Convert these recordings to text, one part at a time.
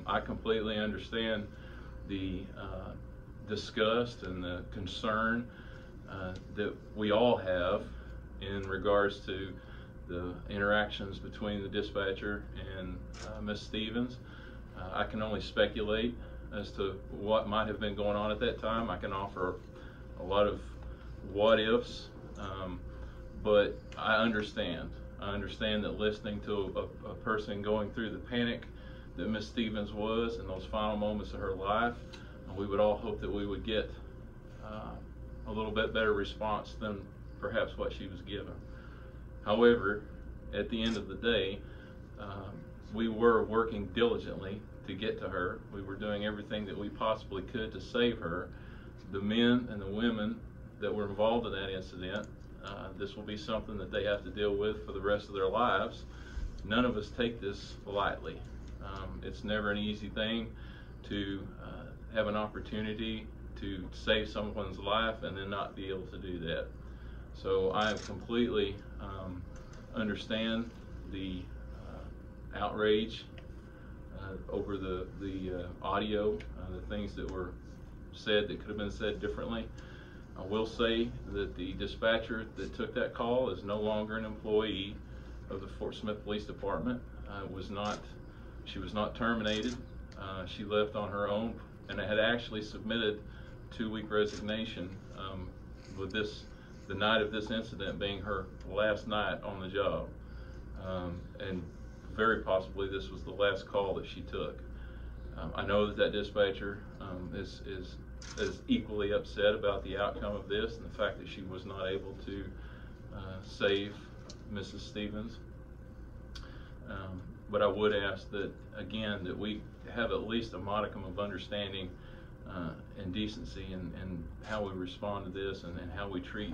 I completely understand the disgust and the concern that we all have in regards to the interactions between the dispatcher and Ms. Stevens. I can only speculate as to what might have been going on at that time. I can offer a lot of what ifs, but I understand. I understand that listening to a person going through the panic that Ms. Stevens was in those final moments of her life, we would all hope that we would get a little bit better response than perhaps what she was given. However, at the end of the day, we were working diligently to get to her. We were doing everything that we possibly could to save her. The men and the women that were involved in that incident, this will be something that they have to deal with for the rest of their lives. None of us take this lightly. It's never an easy thing to have an opportunity to save someone's life and then not be able to do that. So I completely understand the outrage over the audio, the things that were said that could have been said differently. I will say that the dispatcher that took that call is no longer an employee of the Fort Smith Police Department. She was not terminated. She left on her own and had actually submitted a 2-week resignation with the night of this incident being her last night on the job. And very possibly this was the last call that she took. I know that dispatcher is equally upset about the outcome of this and the fact that she was not able to save Mrs. Stevens. But I would ask that, again, that we have at least a modicum of understanding and decency in how we respond to this and how we treat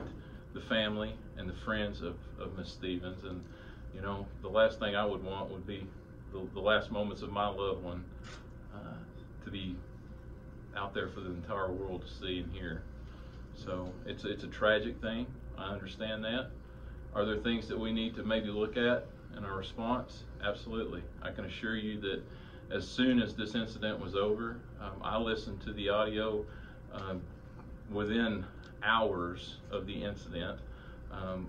the family and the friends of Miss Stevens. And you know, the last thing I would want would be the last moments of my loved one to be out there for the entire world to see and hear. So it's a tragic thing. I understand that. Are there things that we need to maybe look at in our response? Absolutely. I can assure you that as soon as this incident was over, I listened to the audio within hours of the incident.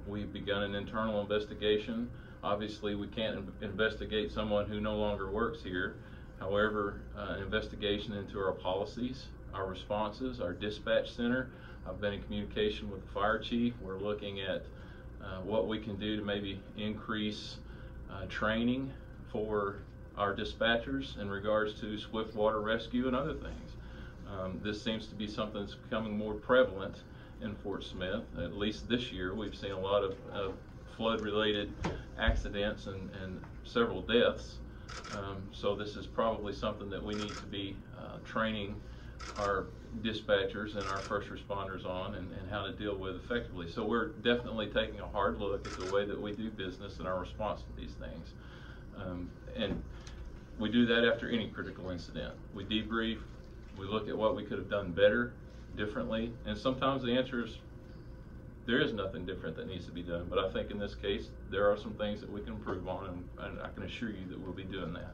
We've begun an internal investigation. Obviously, we can't investigate someone who no longer works here. However, an investigation into our policies, our responses, our dispatch center. I've been in communication with the fire chief. We're looking at what we can do to maybe increase training for our dispatchers in regards to swift water rescue and other things. This seems to be something that's becoming more prevalent in Fort Smith. At least this year, we've seen a lot of flood-related accidents and several deaths. So this is probably something that we need to be training our dispatchers and our first responders on and how to deal with effectively. So we're definitely taking a hard look at the way that we do business and our response to these things. And we do that after any critical incident. We debrief, we look at what we could have done better, differently, and sometimes the answer is there is nothing different that needs to be done. But I think in this case, there are some things that we can improve on, and I can assure you that we'll be doing that.